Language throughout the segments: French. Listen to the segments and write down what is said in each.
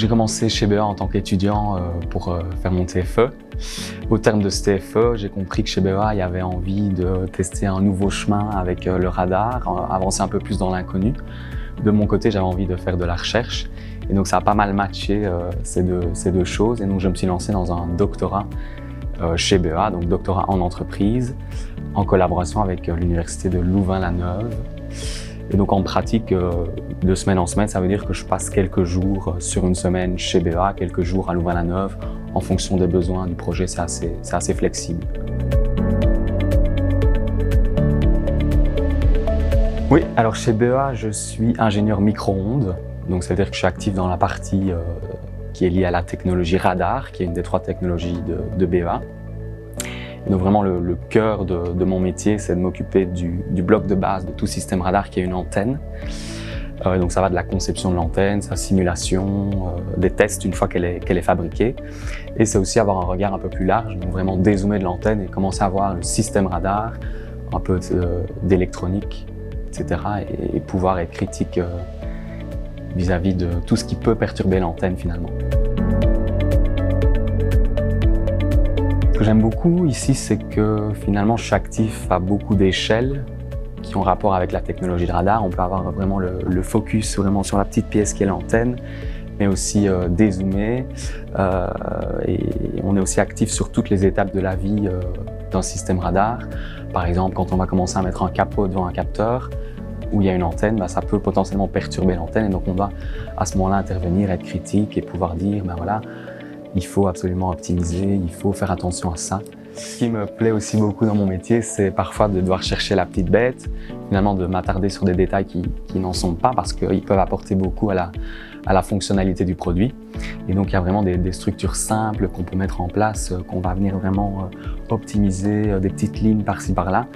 j'ai commencé chez BEA en tant qu'étudiant pour faire mon TFE. Au terme de ce TFE, j'ai compris que chez BEA, il y avait envie de tester un nouveau chemin avec le radar, avancer un peu plus dans l'inconnu. De mon côté, j'avais envie de faire de la recherche et donc ça a pas mal matché ces deux choses, et donc je me suis lancé dans un doctorat chez BEA, donc doctorat en entreprise, en collaboration avec l'université de Louvain-la-Neuve. Et donc en pratique, de semaine en semaine, ça veut dire que je passe quelques jours sur une semaine chez BEA, quelques jours à Louvain-la-Neuve, en fonction des besoins du projet, c'est assez flexible. Oui, alors chez BEA, je suis ingénieur micro-ondes, donc ça veut dire que je suis actif dans la partie qui est liée à la technologie radar, qui est une des 3 technologies de BEA. Et donc vraiment le cœur de mon métier, c'est de m'occuper du bloc de base de tout système radar qui est une antenne. Donc ça va de la conception de l'antenne, sa simulation, des tests une fois qu'elle est fabriquée. Et c'est aussi avoir un regard un peu plus large, donc vraiment dézoomer de l'antenne et commencer à voir le système radar, un peu d'électronique, etc. Et pouvoir être critique vis-à-vis de tout ce qui peut perturber l'antenne finalement. Ce que j'aime beaucoup ici, c'est que finalement chaque TIF a beaucoup d'échelles qui ont rapport avec la technologie de radar. On peut avoir vraiment le focus vraiment sur la petite pièce qui est l'antenne, mais aussi dézoomer. Et on est aussi actif sur toutes les étapes de la vie d'un système radar. Par exemple, quand on va commencer à mettre un capot devant un capteur où il y a une antenne, ça peut potentiellement perturber l'antenne, et donc on va à ce moment-là intervenir, être critique et pouvoir dire voilà, il faut absolument optimiser, il faut faire attention à ça. Ce qui me plaît aussi beaucoup dans mon métier, c'est parfois de devoir chercher la petite bête, finalement de m'attarder sur des détails qui n'en sont pas, parce qu'ils peuvent apporter beaucoup à la fonctionnalité du produit. Et donc il y a vraiment des structures simples qu'on peut mettre en place, qu'on va venir vraiment optimiser, des petites lignes par-ci par-là.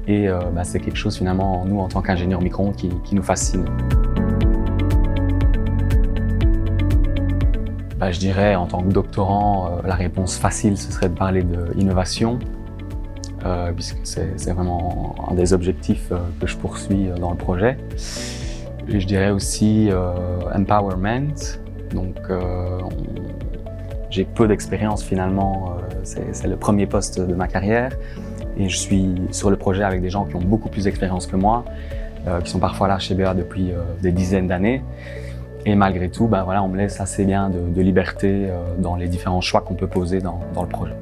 Et c'est quelque chose finalement, nous en tant qu'ingénieurs micro-ondes, qui nous fascine. Je dirais, en tant que doctorant, la réponse facile, ce serait de parler d'innovation, puisque c'est vraiment un des objectifs que je poursuis dans le projet. Et je dirais aussi empowerment. Donc, j'ai peu d'expérience finalement, c'est le premier poste de ma carrière, et je suis sur le projet avec des gens qui ont beaucoup plus d'expérience que moi, qui sont parfois là chez BEA depuis des dizaines d'années. Et malgré tout, on me laisse assez bien de liberté dans les différents choix qu'on peut poser dans le projet.